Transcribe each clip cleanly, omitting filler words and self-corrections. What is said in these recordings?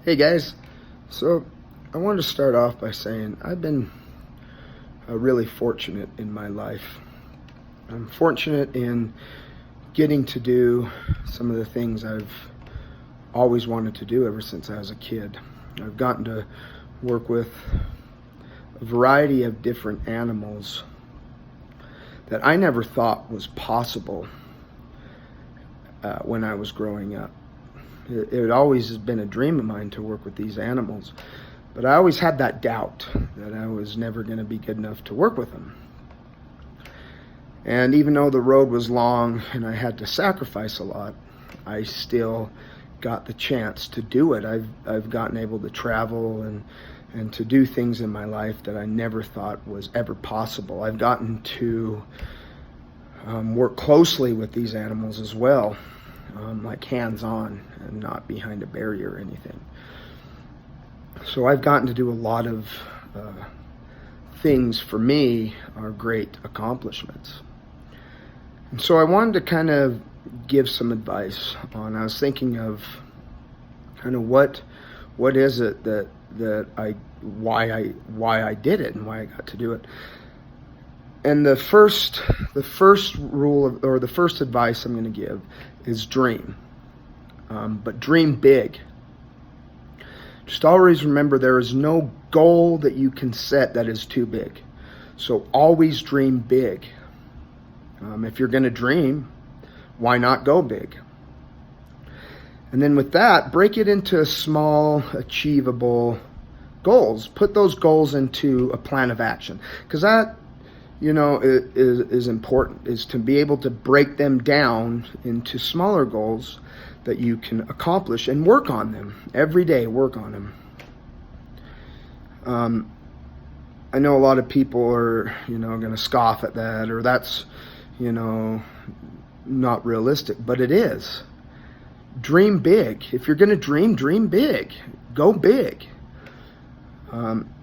Hey guys, so I wanted to start off by saying I've been really fortunate in my life. I'm fortunate in getting to do some of the things I've always wanted to do ever since I was a kid. I've gotten to work with a variety of different animals that I never thought was possible when I was growing up. It always has been a dream of mine to work with these animals, but I always had that doubt that I was never going to be good enough to work with them. And even though the road was long and I had to sacrifice a lot, I still got the chance to do it. I've gotten able to travel and to do things in my life that I never thought was ever possible. I've gotten to work closely with these animals as well. Like hands-on and not behind a barrier or anything. So I've gotten to do a lot of things for me are great accomplishments. And so I wanted to kind of give some advice on, I was thinking of kind of what is it why I did it and why I got to do it. And the first rule or the first advice I'm going to give is dream, but dream big. Just always remember there is no goal that you can set that is too big. So always dream big. If you're going to dream, why not go big? And then with that, break it into small, achievable goals. Put those goals into a plan of action, because that is important, is to be able to break them down into smaller goals that you can accomplish and work on them every day. Work on them. I know a lot of people are going to scoff at that, or that's not realistic, but it is. Dream big. If you're going to dream big. Go big.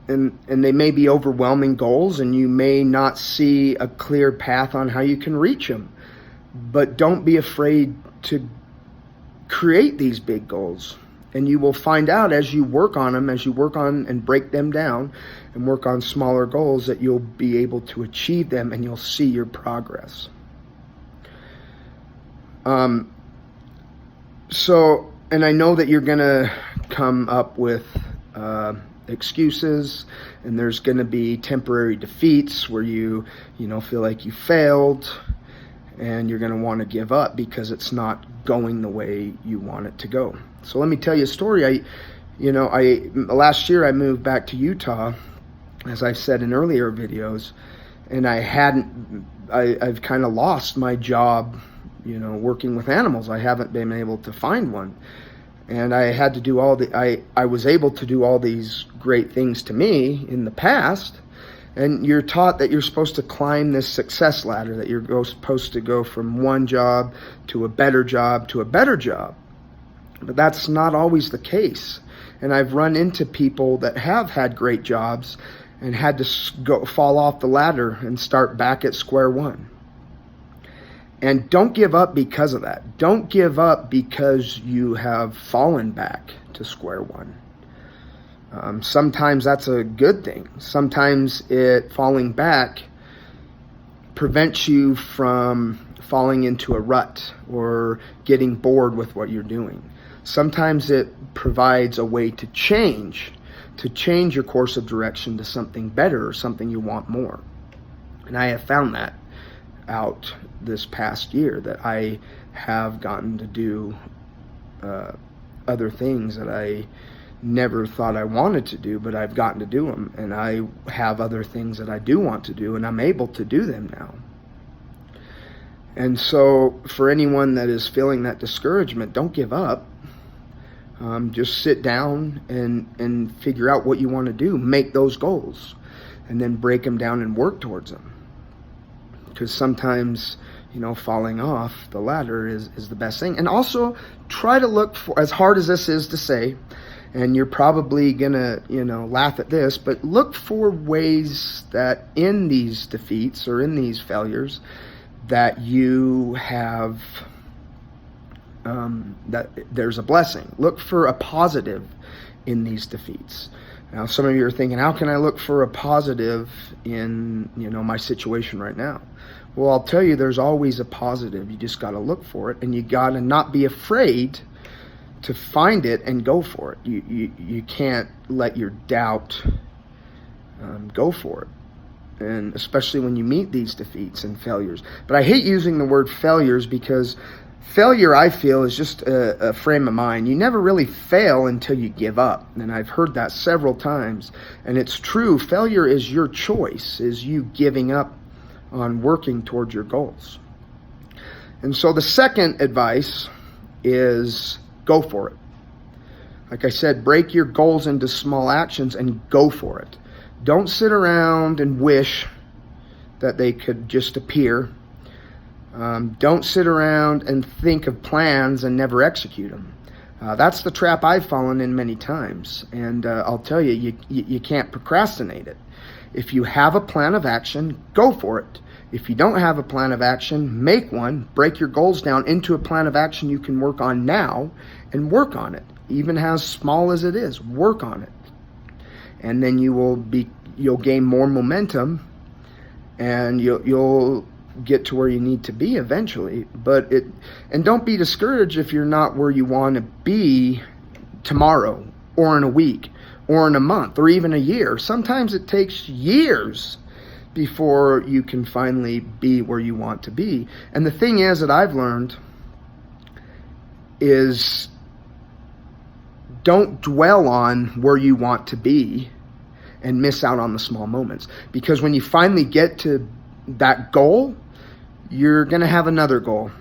And they may be overwhelming goals, and you may not see a clear path on how you can reach them. But don't be afraid to create these big goals. And you will find out as you work on them, as you work on and break them down and work on smaller goals, that you'll be able to achieve them and you'll see your progress. And I know that you're going to come up with excuses, and there's going to be temporary defeats where you feel like you failed, and you're going to want to give up because it's not going the way you want it to go. So let me tell you a story. Last year I moved back to Utah, as I've said in earlier videos, and I've kind of lost my job, working with animals. I haven't been able to find one. And I had to do I was able to do all these great things to me in the past. And you're taught that you're supposed to climb this success ladder, that you're supposed to go from one job to a better job to a better job. But that's not always the case. And I've run into people that have had great jobs and had to fall off the ladder and start back at square one. And don't give up because of that. Don't give up because you have fallen back to square one. Sometimes that's a good thing. Sometimes falling back prevents you from falling into a rut or getting bored with what you're doing. Sometimes it provides a way to change your course of direction to something better or something you want more. And I have found that out this past year, that I have gotten to do other things that I never thought I wanted to do, but I've gotten to do them. And I have other things that I do want to do, and I'm able to do them now. And so for anyone that is feeling that discouragement, don't give up. Just sit down and figure out what you want to do. Make those goals and then break them down and work towards them. Because sometimes, falling off the ladder is the best thing. And also try to look for, as hard as this is to say, and you're probably gonna, laugh at this, but look for ways that in these defeats or in these failures that you have that there's a blessing. Look for a positive in these defeats. Now, some of you are thinking, how can I look for a positive in, my situation right now? Well, I'll tell you, there's always a positive. You just got to look for it, and you got to not be afraid to find it and go for it. You can't let your doubt go for it. And especially when you meet these defeats and failures. But I hate using the word failures, because failure, I feel, is just a frame of mind. You never really fail until you give up. And I've heard that several times. And it's true. Failure is your choice, is you giving up on working towards your goals. And so the second advice is go for it. Like I said, break your goals into small actions and go for it. Don't sit around and wish that they could just appear. Don't sit around and think of plans and never execute them. That's the trap I've fallen in many times. And I'll tell you, you can't procrastinate it. If you have a plan of action, go for it. If you don't have a plan of action, make one. Break your goals down into a plan of action you can work on now, and work on it. Even as small as it is, work on it. And then you'll gain more momentum, and you'll get to where you need to be eventually. And don't be discouraged if you're not where you want to be tomorrow, or in a week, or in a month, or even a year. Sometimes it takes years before you can finally be where you want to be. And the thing is that I've learned is, don't dwell on where you want to be and miss out on the small moments. Because when you finally get to that goal, you're going to have another goal,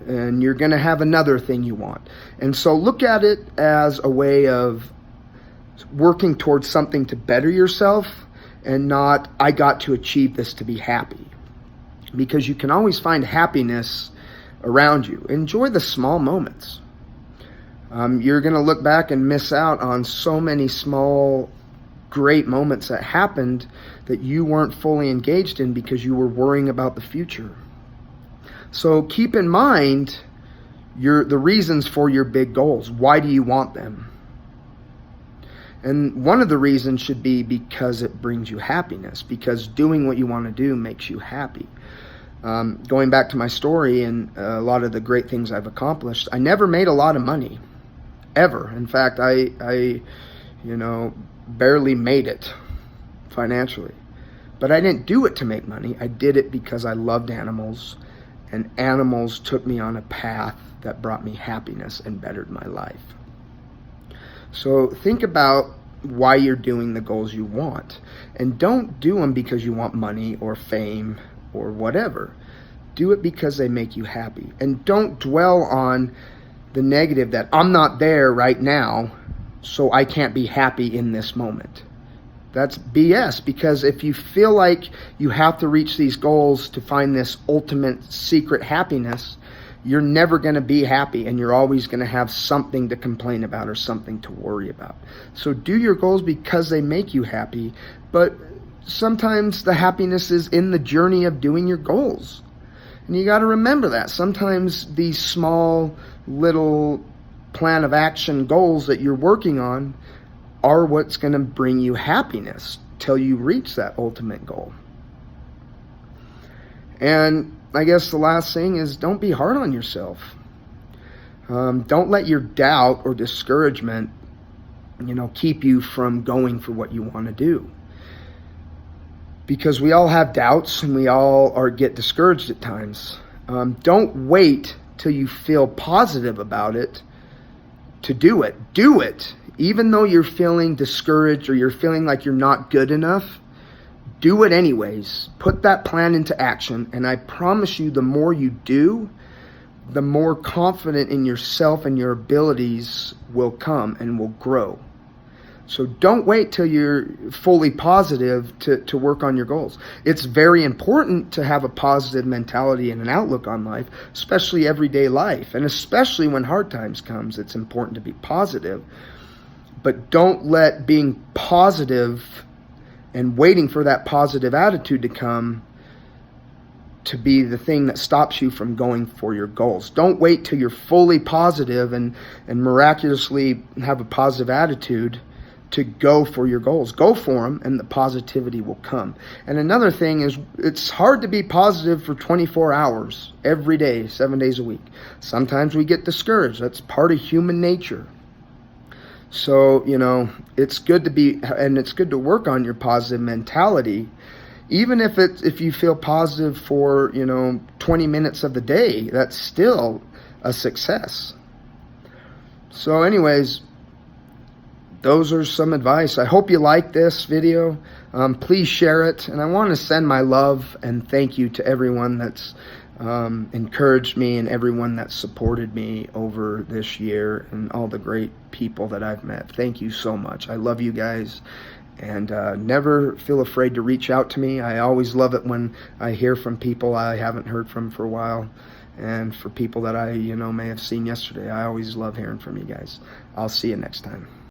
and you're going to have another thing you want. And so look at it as a way of working towards something to better yourself, and not, I got to achieve this to be happy. Because you can always find happiness around you. Enjoy the small moments. You're going to look back and miss out on so many small, great moments that happened that you weren't fully engaged in because you were worrying about the future. So keep in mind the reasons for your big goals. Why do you want them? And one of the reasons should be because it brings you happiness, because doing what you want to do makes you happy. Going back to my story and a lot of the great things I've accomplished, I never made a lot of money, ever. In fact, I barely made it financially. But I didn't do it to make money. I did it because I loved animals, and animals took me on a path that brought me happiness and bettered my life. So think about why you're doing the goals you want. And don't do them because you want money or fame or whatever. Do it because they make you happy. And don't dwell on the negative that I'm not there right now, so I can't be happy in this moment. That's BS, because if you feel like you have to reach these goals to find this ultimate secret happiness, you're never going to be happy, and you're always going to have something to complain about or something to worry about. So do your goals because they make you happy, but sometimes the happiness is in the journey of doing your goals. And you got to remember that. Sometimes these small little plan of action goals that you're working on are what's going to bring you happiness till you reach that ultimate goal. And I guess the last thing is, don't be hard on yourself. Don't let your doubt or discouragement, keep you from going for what you want to do. Because we all have doubts, and we all get discouraged at times. Don't wait till you feel positive about it to do it. Do it. Even though you're feeling discouraged or you're feeling like you're not good enough, do it anyways. Put that plan into action, and I promise you, the more you do, the more confident in yourself and your abilities will come and will grow. So don't wait till you're fully positive to work on your goals. It's very important to have a positive mentality and an outlook on life, especially everyday life, and especially when hard times comes. It's important to be positive. But don't let being positive and waiting for that positive attitude to come to be the thing that stops you from going for your goals. Don't wait till you're fully positive and miraculously have a positive attitude to go for your goals. Go for them, and the positivity will come. And another thing is, it's hard to be positive for 24 hours every day, 7 days a week. Sometimes we get discouraged. That's part of human nature. So, it's good to be, and it's good to work on your positive mentality. Even if you feel positive for, 20 minutes of the day, that's still a success. So anyways, those are some advice. I hope you like this video. Please share it. And I want to send my love and thank you to everyone that's encouraged me and everyone that supported me over this year and all the great people that I've met. Thank you so much. I love you guys. And never feel afraid to reach out to me. I always love it when I hear from people I haven't heard from for a while. And for people that I, may have seen yesterday. I always love hearing from you guys. I'll see you next time.